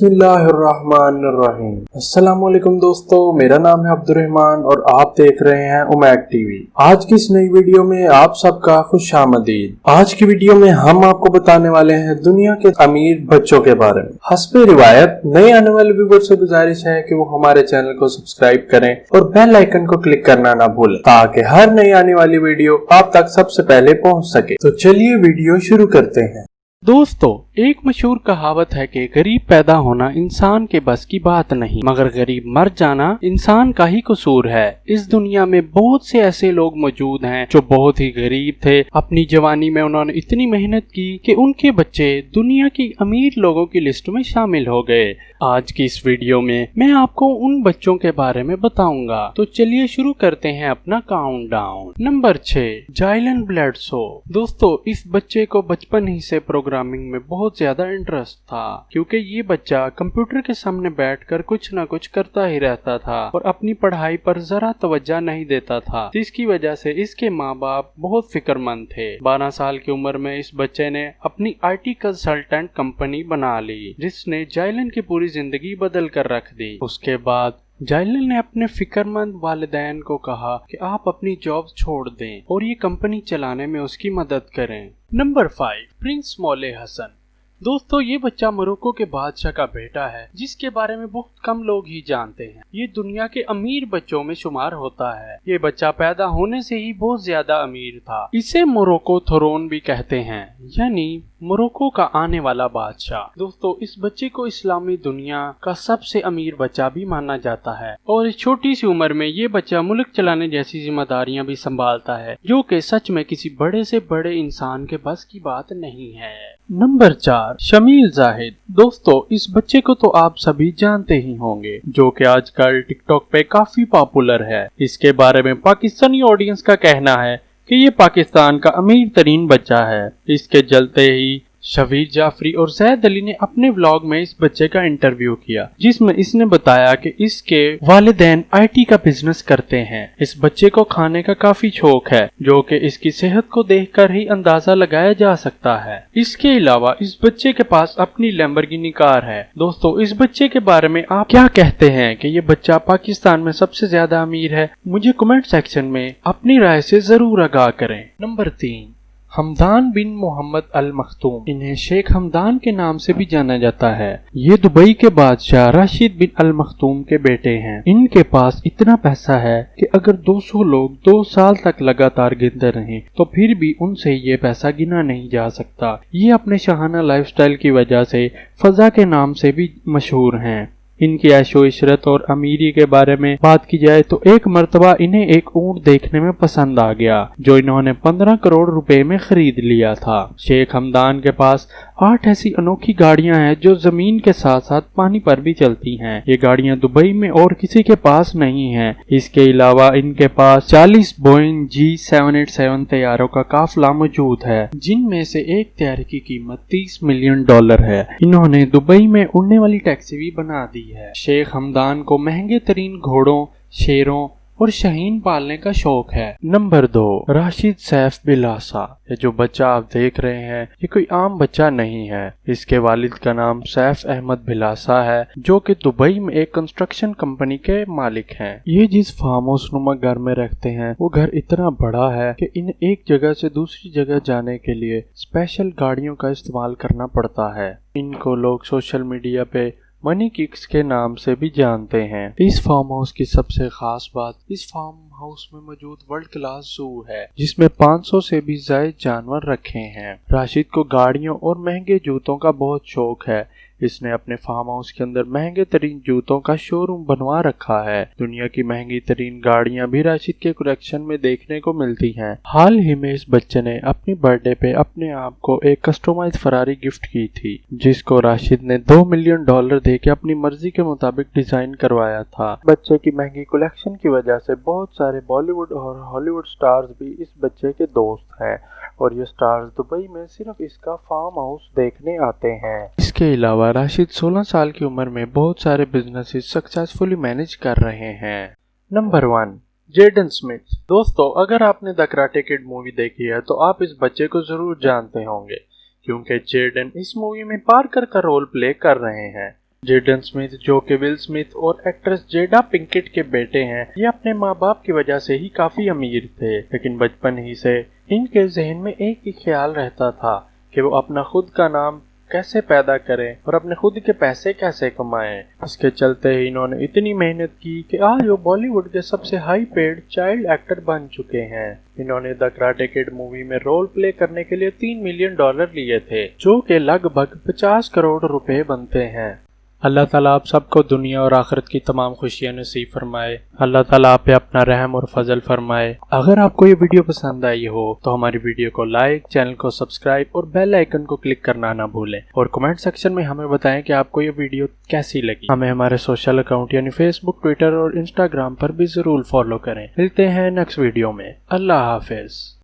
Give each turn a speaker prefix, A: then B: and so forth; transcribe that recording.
A: बिस्मिल्लाहिर्रहमानिर्रहीम। अस्सलामुअलैकुम दोस्तों, मेरा नाम है अब्दुर्रहमान और आप देख रहे हैं उमैग टीवी। आज की इस नई वीडियो में आप सबका खुशामदीद। आज की वीडियो में हम आपको बताने वाले हैं दुनिया के अमीर बच्चों के बारे में। हस्बे रिवायत नए आने वाले व्यूअर से गुजारिश है कि वो हमारे चैनल को सब्सक्राइब करें और बेल आइकन को क्लिक करना ना भूलें ताकि हर नई आने वाली वीडियो आप तक सबसे पहले पहुंच सके। तो चलिए वीडियो शुरू करते हैं।
B: दोस्तों, एक मशहूर कहावत है कि गरीब पैदा होना इंसान के बस की बात नहीं, मगर गरीब मर जाना इंसान का ही कसूर है। इस दुनिया में बहुत से ऐसे लोग मौजूद हैं जो बहुत ही गरीब थे। अपनी जवानी में उन्होंने इतनी मेहनत की कि उनके बच्चे दुनिया की अमीर लोगों की लिस्ट में शामिल हो गए। आज की इस वीडियो में मैं आपको उन बच्चों के बारे में बताऊंगा। तो चलिए शुरू करते हैं अपना काउंटडाउन। नंबर 6, जाइलन ब्लेडसो। दोस्तों, इस बच्चे को बचपन ही से प्रोग्रामिंग में बहुत ज्यादा इंटरेस्ट था, क्योंकि ये बच्चा कंप्यूटर के सामने बैठकर कुछ न कुछ करता ही रहता था और अपनी पढ़ाई पर जरा तवज्जो नहीं देता था, जिसकी वजह से इसके माँ बाप बहुत फिक्रमंद थे। 12 साल की उम्र में इस बच्चे ने अपनी IT कंसल्टेंट कंपनी बना ली, जिसने जाइलन की पूरी जिंदगी बदल कर रख दी। उसके बाद जाइलन ने अपने फिक्रमंद वालिदैन को कहा कि आप अपनी जॉब छोड़ दें और ये कंपनी चलाने में उसकी मदद करें। नंबर 5, प्रिंस मौले हसन। दोस्तों, ये बच्चा मोरक्को के बादशाह का बेटा है, जिसके बारे में बहुत कम लोग ही जानते हैं। ये दुनिया के अमीर बच्चों में शुमार होता है। ये बच्चा पैदा होने से ही बहुत ज्यादा अमीर था। इसे मोरक्को थ्रोन भी कहते हैं, यानी मोरक्को का आने वाला बादशाह। दोस्तों, इस बच्चे को इस्लामी दुनिया का सबसे अमीर बच्चा भी माना जाता है और इस छोटी सी उम्र में ये बच्चा मुल्क चलाने जैसी जिम्मेदारियां भी संभालता है, जो कि सच में किसी बड़े से बड़े इंसान के बस की बात नहीं है। नंबर 4, शमील जाहिद। दोस्तों, इस बच्चे को तो आप सभी जानते ही होंगे, जो कि आजकल टिकटॉक पे काफी पॉपुलर है। इसके बारे में पाकिस्तानी ऑडियंस का कहना है कि ये पाकिस्तान का अमीर तरीन बच्चा है। इसके जलते ही शबीर जाफरी और सैयद अली ने अपने व्लॉग में इस बच्चे का इंटरव्यू किया, जिसमें इसने बताया कि इसके वालिदैन IT का बिजनेस करते हैं। इस बच्चे को खाने का काफी शौक है, जो कि इसकी सेहत को देखकर ही अंदाजा लगाया जा सकता है। इसके अलावा इस बच्चे के पास अपनी लैम्बोर्गिनी कार है। दोस्तों, इस बच्चे के बारे में आप क्या कहते हैं कि ये बच्चा पाकिस्तान में सबसे ज्यादा अमीर है? मुझे कमेंट सेक्शन में अपनी राय से जरूर आगाह करें। नंबर 3, हमदान बिन मोहम्मद अल मखतूम। इन्हें शेख हमदान के नाम से भी जाना जाता है। ये दुबई के बादशाह राशिद बिन अल मखतूम के बेटे हैं। इनके पास इतना पैसा है कि अगर 200 लोग 2 साल तक लगातार गिनते रहें तो फिर भी उनसे ये पैसा गिना नहीं जा सकता। ये अपने शाहाना लाइफस्टाइल की वजह से फजा के नाम से भी मशहूर हैं। इनकी ऐशो इशरत और अमीरी के बारे में बात की जाए तो एक मर्तबा इन्हें एक ऊंट देखने में पसंद आ गया, जो इन्होंने 15 करोड़ रुपए में खरीद लिया था। शेख हमदान के पास 8 ऐसी अनोखी गाड़ियां हैं जो जमीन के साथ साथ पानी पर भी चलती हैं। ये गाड़ियां दुबई में और किसी के पास नहीं हैं। इसके अलावा इनके पास 40 बोइंग G787 तैयारों का काफिला मौजूद है, जिनमें से एक तैयारी की कीमत $30 मिलियन है। इन्होंने दुबई में उड़ने वाली टैक्सी भी बना दी है। शेख हमदान को महंगे तरीन घोड़ों, शेरों और शाहीन पालने का शौक है। नंबर 2, राशिद सैफ बिलासा। ये जो बच्चा आप देख रहे हैं, ये कोई आम बच्चा नहीं है। इसके वालिद का नाम सैफ अहमद बिलासा है, जो कि दुबई में एक कंस्ट्रक्शन कंपनी के मालिक हैं। ये जिस फार्म हाउस नुमा घर में रहते हैं, वो घर इतना बड़ा है कि इन्हें एक जगह से दूसरी जगह जाने के लिए स्पेशल गाड़ियों का इस्तेमाल करना पड़ता है। इनको लोग सोशल मीडिया पे मनी किक्स के नाम से भी जानते हैं। इस फार्म हाउस की सबसे खास बात, इस फार्म हाउस में मौजूद वर्ल्ड क्लास जू है, जिसमें 500 से भी ज्यादा जानवर रखे हैं। राशिद को गाड़ियों और महंगे जूतों का बहुत शौक है। इसने अपने फार्म हाउस के अंदर महंगे तरीन जूतों का शोरूम बनवा रखा है। दुनिया की महंगी तरीन गाड़ियां भी राशिद के कलेक्शन में देखने को मिलती हैं। हाल ही में इस बच्चे ने अपनी बर्थडे पे अपने आप को एक कस्टमाइज फरारी गिफ्ट की थी, जिसको राशिद ने $2 मिलियन दे के अपनी मर्जी के मुताबिक डिजाइन करवाया था। बच्चे की महंगी कलेक्शन की वजह से बहुत सारे बॉलीवुड और हॉलीवुड स्टार्स भी इस बच्चे के दोस्त हैं और ये स्टार्स दुबई में सिर्फ इसका फार्म हाउस देखने आते हैं। इसके अलावा राशिद 16 साल की उम्र में बहुत सारे बिजनेसेस सक्सेसफुली मैनेज कर रहे हैं। Number 1, Jaden Smith. दोस्तों, अगर आपने द कराटे किड मूवी देखी है तो आप इस बच्चे को जरूर जानते होंगे, क्योंकि जेडन इस मूवी में पार्कर का रोल प्ले कर रहे हैं। जेडन स्मिथ, जो कि विल स्मिथ और एक्ट्रेस जेडा पिंकेट के बेटे हैं, ये अपने माँ बाप की वजह से ही काफी अमीर थे, लेकिन बचपन ही से इनके जहन में एक ही ख्याल रहता था कि वो अपना खुद का नाम कैसे पैदा करें और अपने खुद के पैसे कैसे कमाएं। इसके चलते ही इन्होंने इतनी मेहनत की कि आज वो बॉलीवुड के सबसे हाई पेड चाइल्ड एक्टर बन चुके हैं। इन्होंने द कराटे किड मूवी में रोल प्ले करने के लिए $3 मिलियन लिए थे, जो कि लगभग 50 करोड़ रुपए बनते हैं। अल्लाह ताला आप सबको दुनिया और आखिरत की तमाम खुशियां नसीब फरमाए। अल्लाह ताला आप पे अपना रहम और फजल फरमाए। अगर आपको ये वीडियो पसंद आई हो तो हमारी वीडियो को लाइक, चैनल को सब्सक्राइब और बेल आइकन को क्लिक करना ना भूलें, और कमेंट सेक्शन में हमें बताएं कि आपको ये वीडियो कैसी लगी। हमें हमारे सोशल अकाउंट यानी फेसबुक, ट्विटर और इंस्टाग्राम पर भी जरूर फॉलो करें। मिलते हैं नेक्स्ट वीडियो में। अल्लाह हाफिज।